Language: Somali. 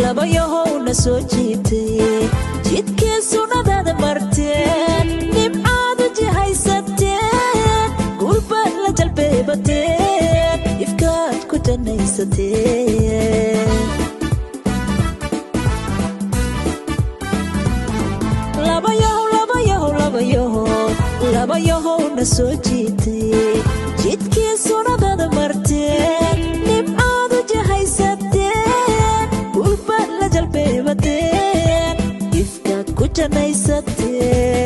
labayahow na soo jiitay jidkii sunnada marteen nimcaad jihaysateen gulbad la jalbeebateen ifkaad ku janaysateen labayahow na soo jiitay jidkii sunnada marteen nimcaad jihaysateen ifkaad ku janaysateen